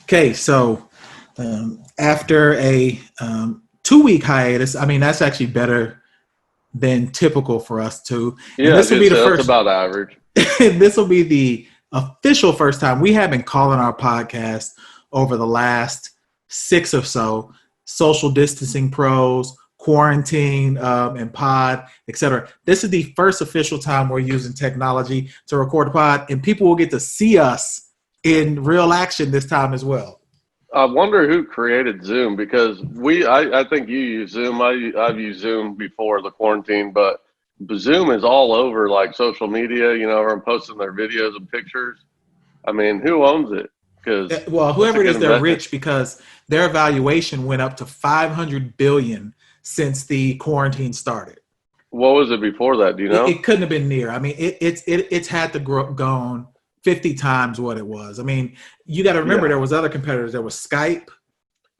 Okay, so after a 2-week hiatus, I mean that's actually better than typical for us too. And Yeah, I this will did be the say that's first. about average. This will be the official first time we have been calling our podcast over the last 6 or so. Social distancing pros, quarantine, and pod, etc. This is the first official time we're using technology to record a pod, and people will get to see us in real action this time as well. I wonder who created Zoom because I think you use Zoom. I've used Zoom before the quarantine, but Zoom is all over like social media. You know, everyone posting their videos and pictures. I mean, who owns it? Because Well, that's a whoever it good is, they're investment. rich because their valuation went up to 500 billion since the quarantine started. What was it before that? Do you It, know? it couldn't have been near. I mean, it's had to grow gone 50 times what it was. I mean, you got to remember Yeah. there was other competitors. There was Skype,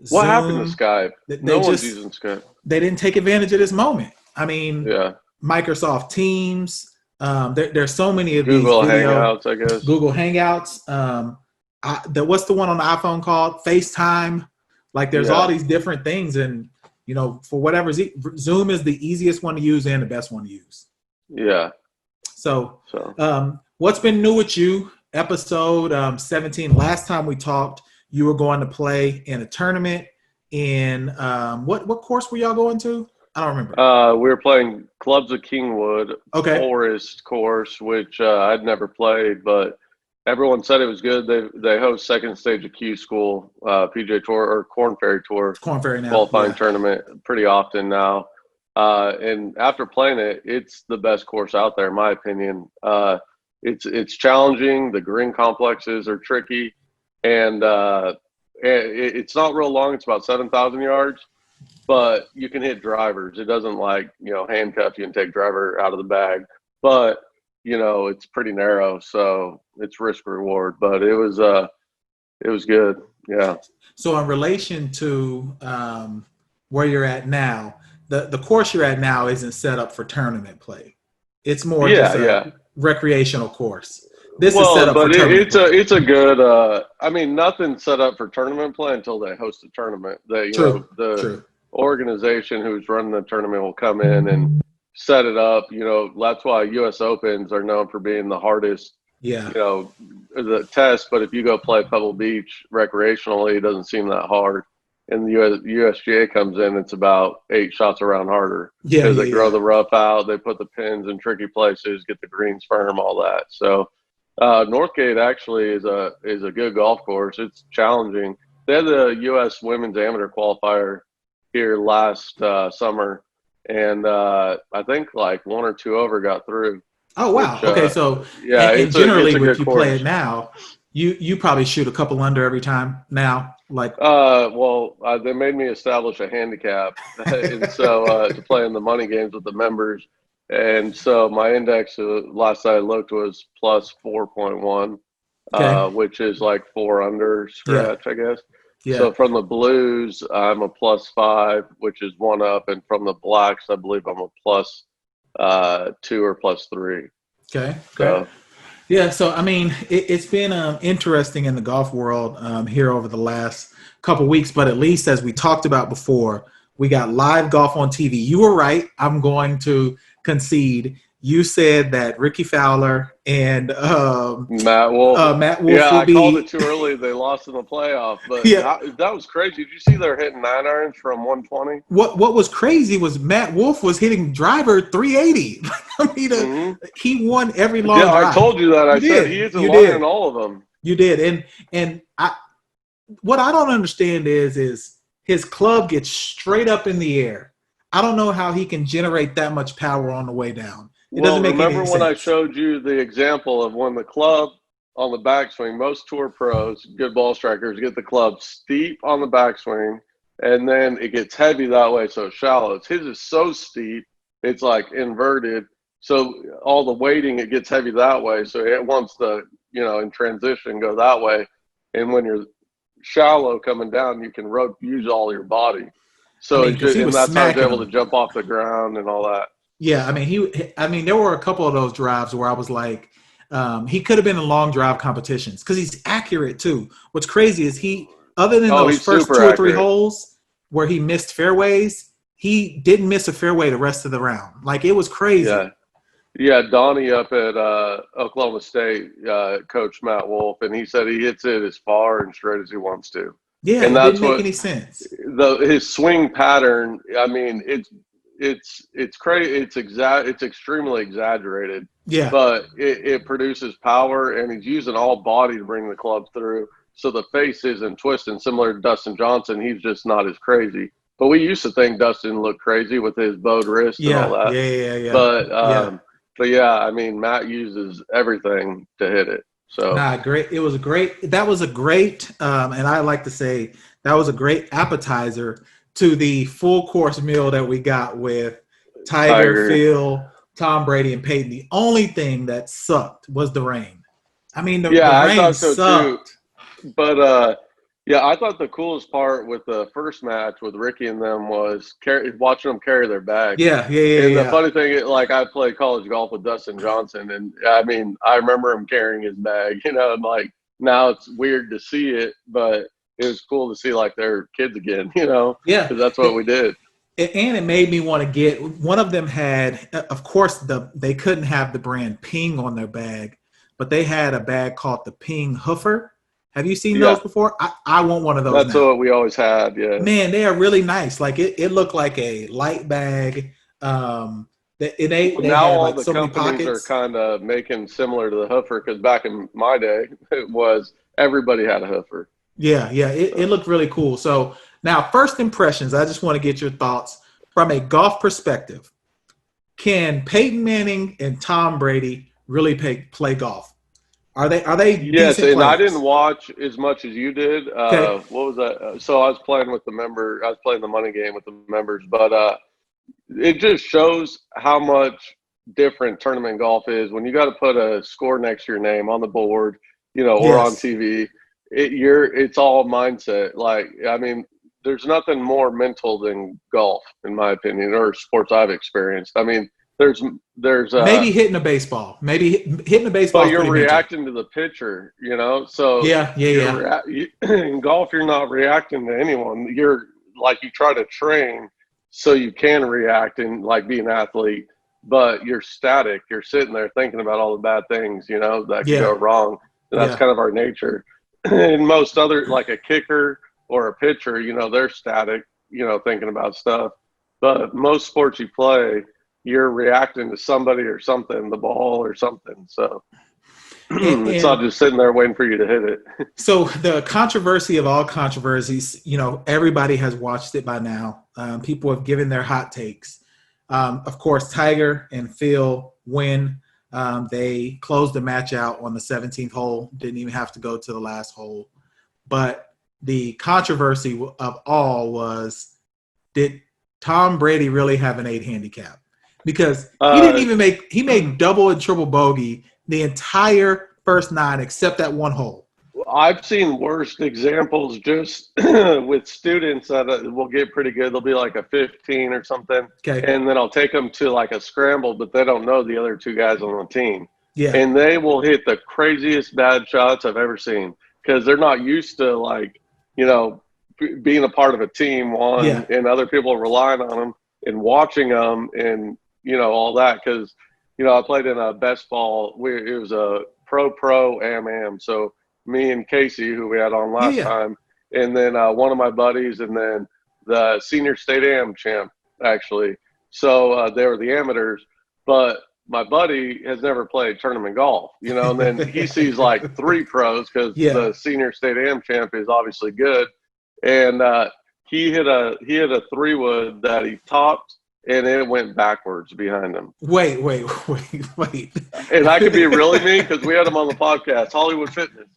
What happened to Zoom. Skype? They No one's just using Skype. they didn't take advantage of this moment. I mean, Yeah. Microsoft Teams. There's so many of these Google video Hangouts, I guess. Google Hangouts. What's the one on the iPhone called? FaceTime. Like there's all Yeah. these different things, and for whatever Zoom is the easiest one to use and the best one to use. Yeah. So, So. what's been new with you? Episode 17. Last time we talked, you were going to play in a tournament. In what course were y'all going to? I don't remember. We were playing Clubs of Kingwood Okay. Forest course, which I'd never played, but everyone said it was good. They host second stage of Q School, PJ Tour or Corn Ferry Tour Corn Ferry now. qualifying Yeah. tournament pretty often now. And after playing it, it's the best course out there, in my opinion. It's challenging. The green complexes are tricky, and it's not real long. It's about 7,000 yards. But you can hit drivers. It doesn't handcuff you and take driver out of the bag. But it's pretty narrow, so it's risk reward. But it was good. Yeah. So in relation to where you're at now, the course you're at now isn't set up for tournament play. It's more just a recreational course. This is set up for tournament play. It's a good. I mean, nothing's set up for tournament play until they host a tournament. True. Organization who's running the tournament will come in and set it up. That's why U.S. Opens are known for being the hardest. Yeah. The test. But if you go play Pebble Beach recreationally, it doesn't seem that hard. And the USGA comes in, it's about 8 shots around harder. Yeah. Because they grow the rough out, they put the pins in tricky places, get the greens firm, all that. So Northgate actually is a good golf course. It's challenging. They had the U.S. Women's Amateur Qualifier here last summer, and I think like 1 or 2 over got through. Oh wow! Okay, so yeah, and generally when you play it now, you probably shoot a couple under every time now. Like, they made me establish a handicap, and so to play in the money games with the members, and so my index last I looked was plus 4.1, which is like 4 under scratch, I guess. Yeah. So from the blues, I'm a plus 5, which is 1 up, and from the blacks, I believe I'm a plus 2 or plus 3. Okay. So, yeah. So I mean, it's been interesting in the golf world here over the last couple weeks, but at least as we talked about before, we got live golf on TV. You were right. I'm going to concede. You said that Ricky Fowler and Matt Wolff. Yeah, I called it too early. They lost in the playoff, but that was crazy. Did you see they're hitting 9 irons from 120? What was crazy was Matt Wolff was hitting driver 380. I mean, he won every long drive. I told you that. I said he is in all of them. You did, and what I don't understand is his club gets straight up in the air. I don't know how he can generate that much power on the way down. Remember when I showed you the example of when the club on the backswing, most tour pros, good ball strikers, get the club steep on the backswing, and then it gets heavy that way, so it's shallow. His is so steep, it's like inverted. So all the weighting, it gets heavy that way. So it wants to, in transition, go that way. And when you're shallow coming down, you can use all your body. So and that's how he's able to jump off the ground and all that. Yeah, I mean, there were a couple of those drives where I was like, He could have been in long drive competitions because he's accurate too. What's crazy is other than those first 2 or 3 holes where he missed fairways, he didn't miss a fairway the rest of the round. Like, it was crazy. Yeah, Donnie up at Oklahoma State, Coach Matt Wolf, and he said he hits it as far and straight as he wants to. Yeah, and it didn't make any sense. His swing pattern, I mean, it's crazy. It's extremely exaggerated. Yeah. But it produces power, and he's using all body to bring the club through. So the face isn't twisting, similar to Dustin Johnson. He's just not as crazy. But we used to think Dustin looked crazy with his bowed wrist and all that. Yeah. But yeah, I mean, Matt uses everything to hit it. So great. It was that was a great, and I like to say that was a great appetizer to the full course meal that we got with Tiger, Phil, Tom Brady, and Peyton. The only thing that sucked was the rain. I mean, the rain I thought so sucked. Too. But I thought the coolest part with the first match with Ricky and them was watching them carry their bag. Yeah. And the funny thing, like, I played college golf with Dustin Johnson, and I mean, I remember him carrying his bag. You know, and like, now it's weird to see it, but it was cool to see like they're kids again. You know, because that's what we did. And it made me want to get one of them had, of course, they couldn't have the brand Ping on their bag, but they had a bag called the Ping Hoofer. Have you seen those before? I want one of those. That's what we always had. Yeah, man, they are really nice. Like, it looked like a light bag. Now all like the companies are kind of making similar to the Hoofer, because back in my day, it was everybody had a Hoofer. Yeah, it looked really cool. So now, first impressions, I just want to get your thoughts from a golf perspective. Can Peyton Manning and Tom Brady really play golf? Are they Yes, and players? I didn't watch as much as you did. Okay. What was that? So I was playing with the member. I was playing the money game with the members, but it just shows how much different tournament golf is when you got to put a score next to your name on the board, you know, or on TV. It's all mindset. Like, I mean, there's nothing more mental than golf, in my opinion, or sports I've experienced. I mean, there's maybe hitting a baseball, hitting a baseball. But you're reacting to the pitcher, you know. So in golf, you're not reacting to anyone. You're like, you try to train so you can react and like be an athlete, but you're static. You're sitting there thinking about all the bad things, you know, that can go wrong. And that's kind of our nature. And most other, like a kicker or a pitcher, you know, they're static, you know, thinking about stuff. But most sports you play, you're reacting to somebody or something, the ball or something. So it's not just sitting there waiting for you to hit it. So the controversy of all controversies, you know, everybody has watched it by now. People have given their hot takes. Of course, Tiger and Phil win. They closed the match out on the 17th hole. Didn't even have to go to the last hole. But the controversy of all was, did Tom Brady really have an 8 handicap? Because he didn't even he made double and triple bogey the entire first 9 except that one hole. I've seen worse examples just with students that will get pretty good. They'll be like a 15 or something. Okay. And then I'll take them to like a scramble, but they don't know the other 2 guys on the team. Yeah. And they will hit the craziest bad shots I've ever seen because they're not used to, like, you know, being a part of a team, and other people relying on them and watching them and, you know, all that. Because, you know, I played in a best ball. It was a pro am. So me and Casey, who we had on last time, and then one of my buddies, and then the senior state am champ, actually. So they were the amateurs. But my buddy has never played tournament golf, you know, and then he sees like 3 pros because the senior state am champ is obviously good. And he hit a 3-wood that he topped, and it went backwards behind him. Wait. And I could be really mean because we had him on the podcast, Hollywood Fitness.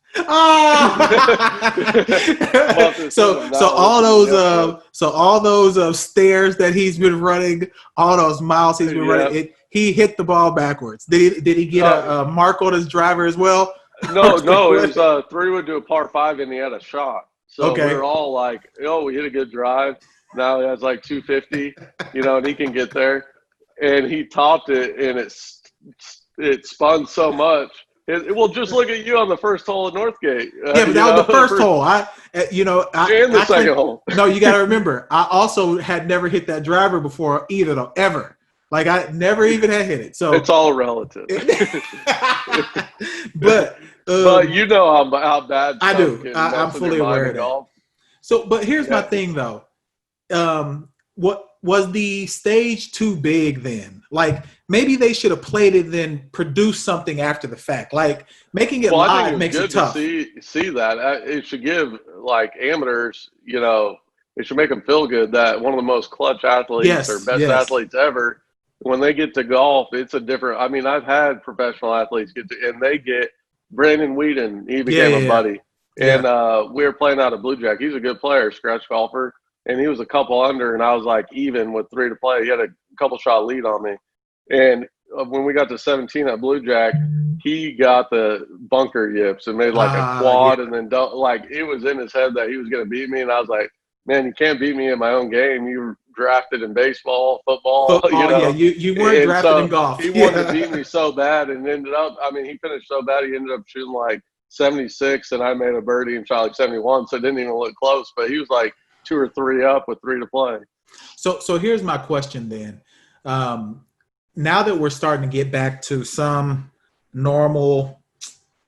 So all those stairs that he's been running, all those miles he's been running, he hit the ball backwards. Did he get a mark on his driver as well? No, it was 3-wood to a par 5, and he had a shot. So we were all like, "Oh, we hit a good drive." Now he has like 250, you know, and he can get there. And he topped it, and it spun so much Well, just look at you on the first hole at Northgate. Yeah, but that was the first hole. And the second hole. No, you got to remember, I also had never hit that driver before either, though, ever. Like, I never even had hit it. So it's all relative. but you know how bad I do. I'm fully aware of that. Golf. So, but here's my thing, though. What was the stage too big then? Like, maybe they should have played it, then produced something after the fact. Like, making it live makes it tough. To see that. It should give, like, amateurs, it should make them feel good that one of the most clutch athletes or best athletes ever, when they get to golf, it's a different – I mean, I've had professional athletes and they get – Brandon Whedon, he became a buddy. And we were playing out of Blue Jack. He's a good player, scratch golfer. And he was a couple under, and I was like even with 3 to play. He had a couple shot lead on me. And when we got to 17 at Blue Jack, he got the bunker yips and made like a quad, and then it was in his head that he was going to beat me. And I was like, man, you can't beat me in my own game. You were drafted in baseball, football. You weren't drafted in golf. He wanted to beat me so bad, and ended up. I mean, he finished so bad. He ended up shooting like 76, and I made a birdie and shot like 71. So it didn't even look close. But he was like 2 or 3 up with 3 to play. So here's my question then. Now that we're starting to get back to some normal,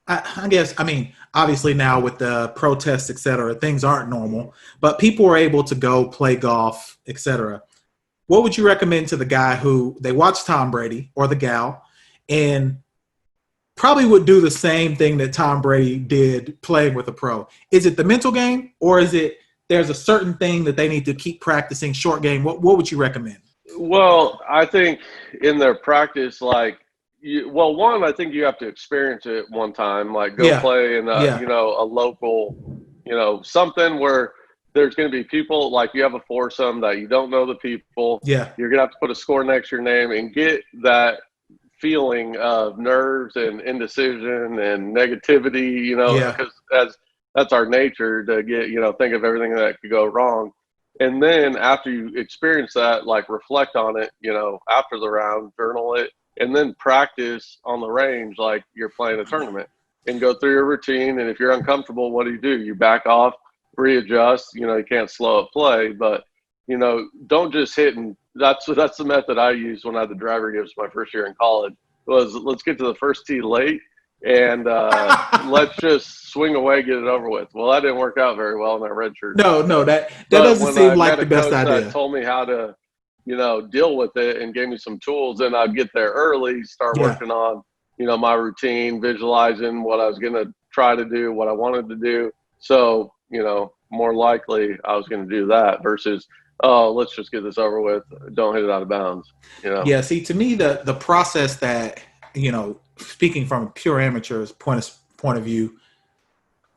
I guess, I mean, obviously now with the protests, et cetera, things aren't normal, but people are able to go play golf, et cetera. What would you recommend to the guy who they watch Tom Brady or the gal and probably would do the same thing that Tom Brady did playing with a pro? Is it the mental game, or is it there's a certain thing that they need to keep practicing, short game? What would you recommend? Well, I think in their practice, I think you have to experience it one time, like go play in a local, something where there's going to be people, like you have a foursome that you don't know the people. Yeah. You're going to have to put a score next to your name and get that feeling of nerves and indecision and negativity, because that's our nature to get, think of everything that could go wrong. And then after you experience that, reflect on it, after the round, journal it, and then practice on the range like you're playing a tournament and go through your routine. And if you're uncomfortable, what do? You back off, readjust. You can't slow up play, but, don't just hit. And that's the method I used when I had the driver gives my first year in college was let's get to the first tee late and let's just swing away, get it over with. Well, that didn't work out very well in that red shirt. No, that doesn't seem like the best idea. That told me how to, deal with it and gave me some tools, and I'd get there early, start working on, my routine, visualizing what I was going to try to do, what I wanted to do. So, more likely I was going to do that versus, let's just get this over with. Don't hit it out of bounds. Yeah. See, to me, the process that, speaking from a pure amateur's point of view,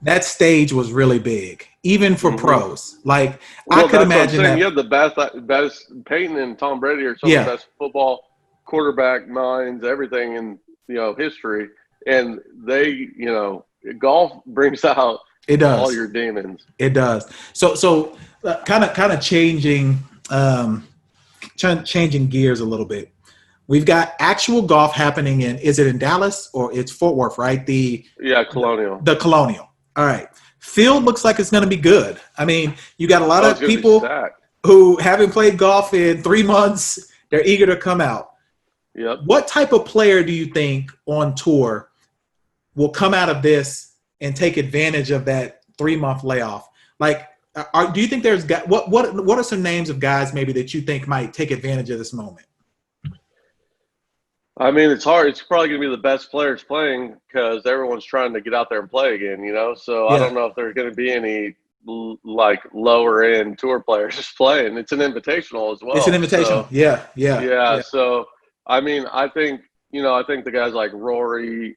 that stage was really big, even for pros. I could imagine that. You have the best Peyton and Tom Brady are some of the best football quarterback minds, everything in history, and they golf brings out all your demons. It does. So kind of changing gears a little bit. We've got actual golf happening is it in Dallas or it's Fort Worth, right? Colonial. The Colonial. All right. Field looks like it's going to be good. I mean, you got a lot of people who haven't played golf in 3 months. They're eager to come out. Yep. What type of player do you think on tour will come out of this and take advantage of that 3-month layoff? Do you think there's what are some names of guys maybe that you think might take advantage of this moment? I mean, it's hard. It's probably going to be the best players playing because everyone's trying to get out there and play again, So I don't know if there's going to be any, lower end tour players playing. It's an invitational as well. It's an invitational. So, yeah. So, I mean, I think the guys like Rory,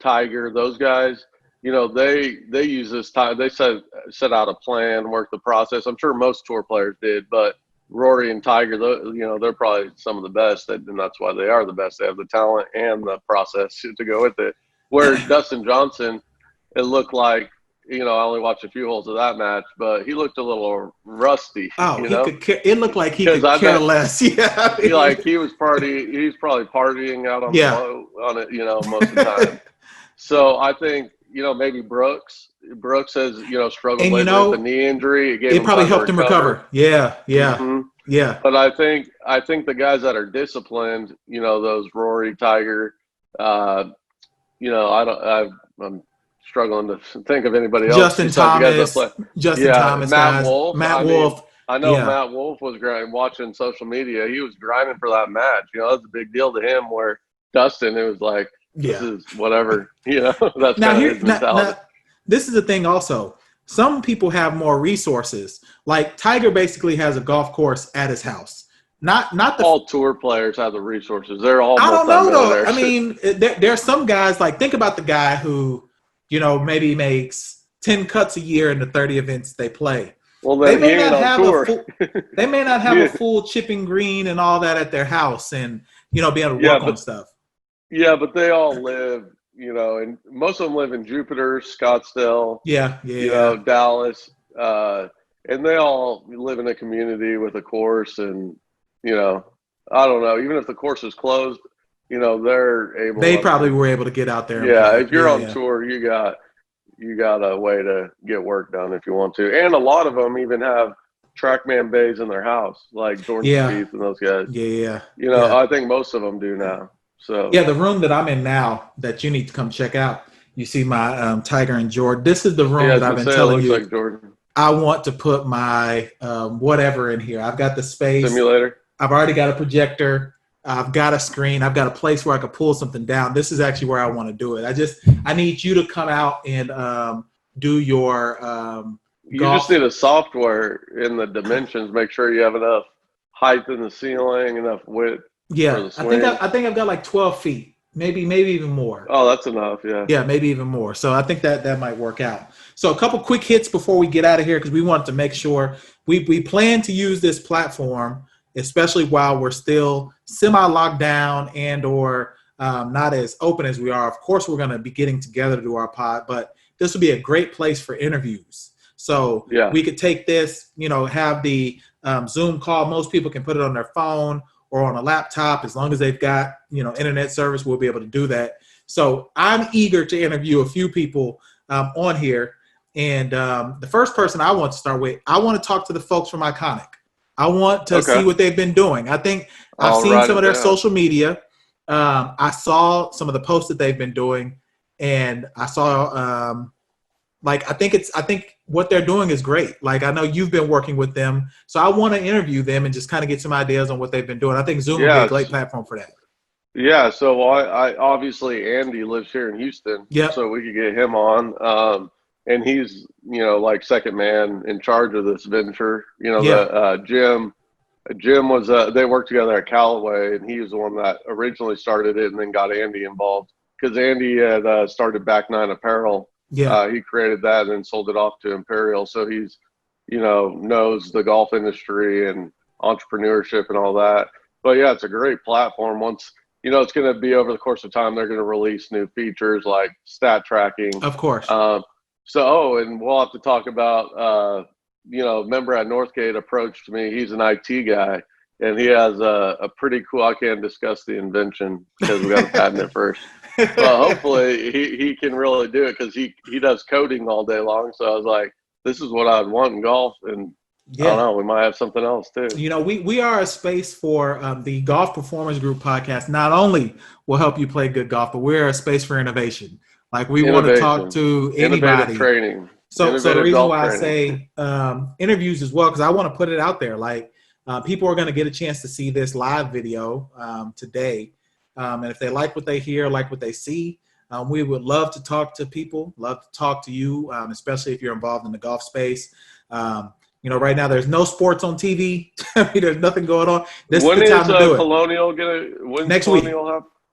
Tiger, those guys, they use this time. They set out a plan, work the process. I'm sure most tour players did, but Rory and Tiger, they're probably some of the best, and that's why they are the best. They have the talent and the process to go with it. Where Dustin Johnson, it looked like, I only watched a few holes of that match, but he looked a little rusty. Oh, you know, it looked like he could care less. Yeah, he was he's probably partying out on the boat on it. Most of the time. So I think maybe Brooks has struggled and lately with the knee injury. It probably helped him recover. Yeah. Mm-hmm. Yeah. But I think the guys that are disciplined, those Rory, Tiger, I'm struggling to think of anybody else. Justin Thomas, Matt Wolf. Wolf. I know Matt Wolf was watching social media. He was grinding for that match. That's a big deal to him. Where Dustin, it was like, this is whatever. That's kind of his mentality. Now, this is the thing. Also, some people have more resources. Like Tiger basically has a golf course at his house. Not all tour players have the resources. They're all. I don't know though. I mean, there's some guys like think about the guy who, maybe makes 10 cuts a year in the 30 events they play. Well, then they may not have they may not have a full chipping green and all that at their house, and be able to work on stuff. Yeah, but they all live, and most of them live in Jupiter, Scottsdale. Dallas, and they all live in a community with a course, and I don't know. Even if the course is closed, they're able. They probably were able to get out there. Yeah, if you're on tour, you got a way to get work done if you want to. And a lot of them even have TrackMan bays in their house, like Jordan Spieth and those guys. I think most of them do now. So the room that I'm in now that you need to come check out. You see my Tiger and Jordan. This is the room that I've been telling you. Like Jordan. I want to put my whatever in here. I've got the space. Simulator. I've already got a projector. I've got a screen. I've got a place where I could pull something down. This is actually where I want to do it. I need you to come out and do your You golf. just need a software in the dimensions. Make sure you have enough height in the ceiling, enough width. Yeah, for the swing. I think I've got like 12 feet, maybe even more. Oh, that's enough. Yeah. Yeah, maybe even more. So I think that might work out. So a couple quick hits before we get out of here because we want to make sure we plan to use this platform, especially while we're still semi-locked down and or not as open as we are. Of course, we're going to be getting together to do our pod, but this would be a great place for interviews. So we could take this, have the Zoom call. Most people can put it on their phone or on a laptop. As long as they've got, internet service, we'll be able to do that. So I'm eager to interview a few people on here. And the first person I want to start with, I want to talk to the folks from Iconic. I want to see what they've been doing. I think I've seen some of their social media. I saw some of the posts that they've been doing, and I saw I think what they're doing is great. Like, I know you've been working with them, so I want to interview them and just kind of get some ideas on what they've been doing. I think Zoom would be a great platform for that. Yeah, so I obviously Andy lives here in Houston, so we could get him on. And he's, like second man in charge of this venture. Jim was they worked together at Callaway, and he was the one that originally started it and then got Andy involved because Andy had started Back Nine Apparel. He created that and then sold it off to Imperial. So he's, knows the golf industry and entrepreneurship and all that. But yeah, it's a great platform. Once, it's going to be over the course of time, they're going to release new features like stat tracking. Of course. And we'll have to talk about, member at Northgate approached me. He's an IT guy, and he has a pretty cool, I can't discuss the invention because we got to patent it first. But hopefully he can really do it because he does coding all day long. So I was like, this is what I'd want in golf. And I don't know, we might have something else too. We are a space for the Golf Performance Group podcast. Not only will help you play good golf, but we're a space for innovation. Like we want to talk to anybody. Innovative training. So the reason why I say interviews as well, because I want to put it out there. Like people are going to get a chance to see this live video today. And if they like what they hear, like what they see, we would love to talk to people, love to talk to you, especially if you're involved in the golf space. Right now there's no sports on TV. There's nothing going on. This when is the time to do it. Colonial gonna next week?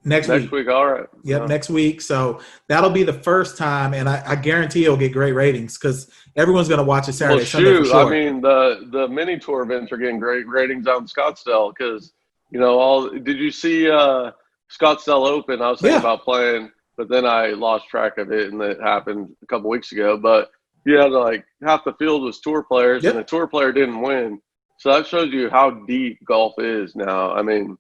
Next week. All right. Yep, next week. So that'll be the first time, and I guarantee it'll get great ratings because everyone's going to watch it Saturday, Sunday for sure. I mean, the mini tour events are getting great ratings out in Scottsdale because, did you see Scottsdale Open? I was thinking about playing, but then I lost track of it, and it happened a couple weeks ago. But you had like half the field was tour players, Yep. and the tour player didn't win. So that shows you how deep golf is now. I mean,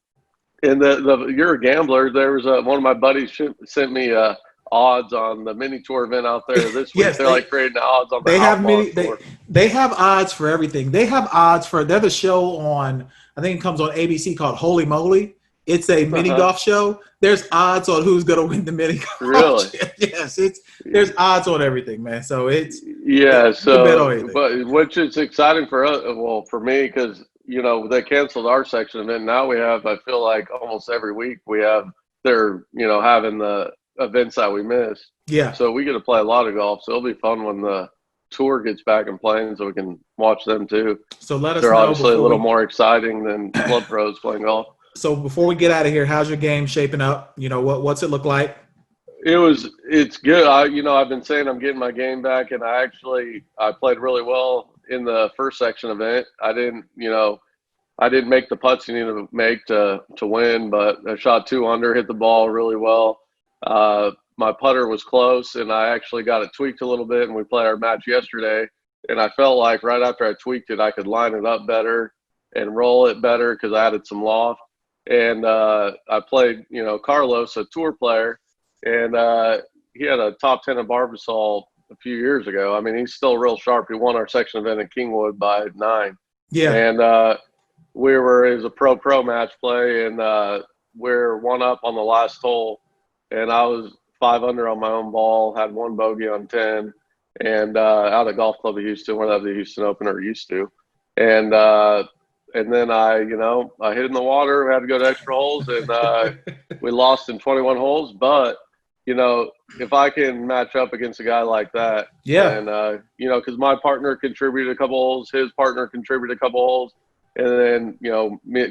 and you're a gambler. There was one of my buddies sent me odds on the mini tour event out there this week. Yes, They're like creating odds on the they have Outlaw many. Tour. They have odds for everything. They have odds for. There's a show on. I think it comes on ABC called Holy Moly. It's a mini golf show. There's odds on who's going to win the mini golf. Really? Yes. There's odds on everything, man. So it's but which is exciting for us. Well, for me, because they canceled our section event. Now we have. I feel like almost every week they're having the events that we miss. Yeah. So we get to play a lot of golf. So it'll be fun when the tour gets back and playing, so we can watch them too. So let us They're know obviously a little more exciting than club pros playing golf. So before we get out of here, how's your game shaping up? What's it look like? It's good. I've been saying I'm getting my game back, and I played really well in the first section event. I didn't make the putts you need to make to win, but I shot 2 under, hit the ball really well. My putter was close, and I actually got it tweaked a little bit, and we played our match yesterday, and I felt like right after I tweaked it, I could line it up better and roll it better because I added some loft. And I played, Carlos, a tour player, and he had a top 10 at Barbasol a few years ago. I mean, he's still real sharp. He won our section event in Kingwood by 9. Yeah. And it was a pro match play, and we're 1 up on the last hole, and I was 5 under on my own ball, had 1 bogey on 10, and out at Golf Club of Houston, where the Houston Open or used to. And then I hit in the water. We had to go to extra holes, and we lost in 21 holes. But, if I can match up against a guy like that, and, because my partner contributed a couple holes, his partner contributed a couple holes, and then,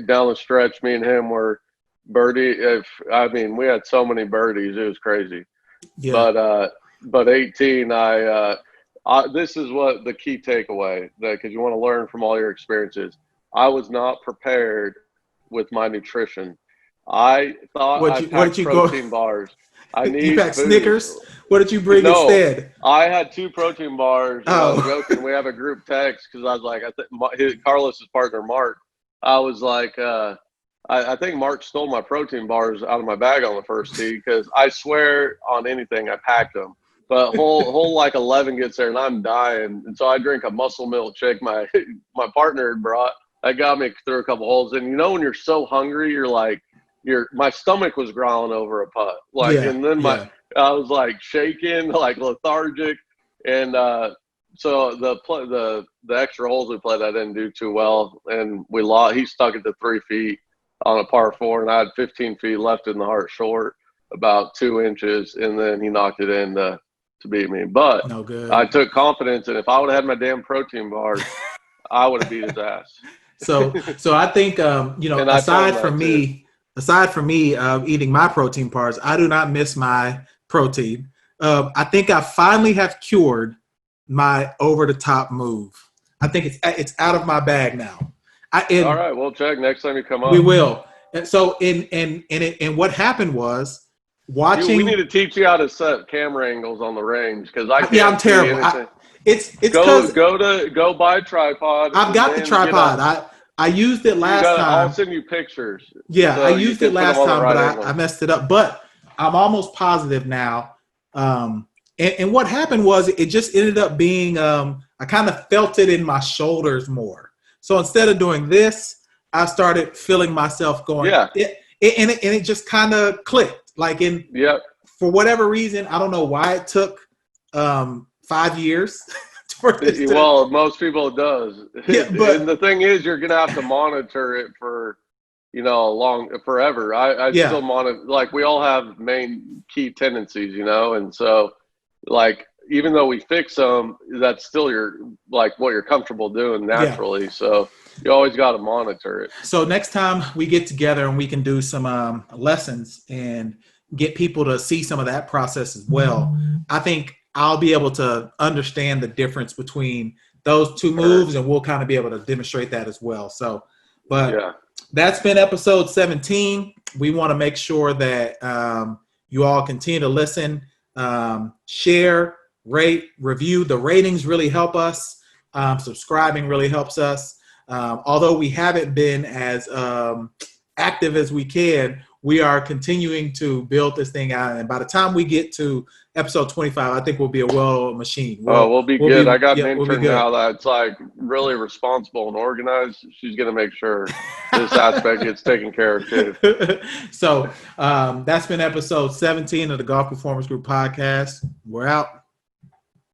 down the stretch, me and him were birdie. We had so many birdies. It was crazy. Yeah. But 18, this is what the key takeaway, because you want to learn from all your experiences. I was not prepared with my nutrition. I thought I packed protein bars. You packed Snickers? What did you bring instead? I had 2 protein bars. I was joking. We have a group text because I was like, Carlos's partner, Mark, I was like, I think Mark stole my protein bars out of my bag on the first tee because I swear on anything, I packed them. But whole like 11 gets there and I'm dying. And so I drink a muscle milkshake my partner had brought. That got me through a couple holes. And when you're so hungry, you're like, my stomach was growling over a putt. And then I was like shaking, like lethargic. And so the extra holes we played, I didn't do too well. And we lost. He stuck it to 3 feet on a par 4, and I had 15 feet left in the heart short, about 2 inches. And then he knocked it in to beat me. But no good. I took confidence. And if I would have had my damn protein bars, I would have beat his ass. So I think, aside from me eating my protein bars, I do not miss my protein. I think I finally have cured my over-the-top move. I think it's out of my bag now. All right, we'll check next time you come up. We will. And so, and what happened was watching. We need to teach you how to set camera angles on the range because I can't. Yeah, I'm terrible. It's go buy a tripod. I've got the tripod. I used it last time. I'll send you pictures. Yeah, so I used it last time, but I messed it up. But I'm almost positive now. And what happened was it just ended up being I kind of felt it in my shoulders more. So instead of doing this, I started feeling myself going. Yeah. It just kind of clicked. For whatever reason, I don't know why it took 5 years. Well, most people it does. Yeah, but and the thing is, you're gonna have to monitor it for forever. I still monitor. Like we all have main key tendencies, and so even though we fix them, that's still what you're comfortable doing naturally. Yeah. So you always got to monitor it. So next time we get together and we can do some lessons and get people to see some of that process as well, I think I'll be able to understand the difference between those 2 moves, and we'll kind of be able to demonstrate that as well. So, that's been episode 17. We want to make sure that you all continue to listen, share, rate, review. The ratings really help us. Subscribing really helps us. Although we haven't been as active as we can, we are continuing to build this thing out. And by the time we get to episode 25, I think we'll be a well-oiled machine. We'll be good. I got an intern now that's like really responsible and organized. She's going to make sure this aspect gets taken care of too. So that's been episode 17 of the Golf Performance Group podcast. We're out.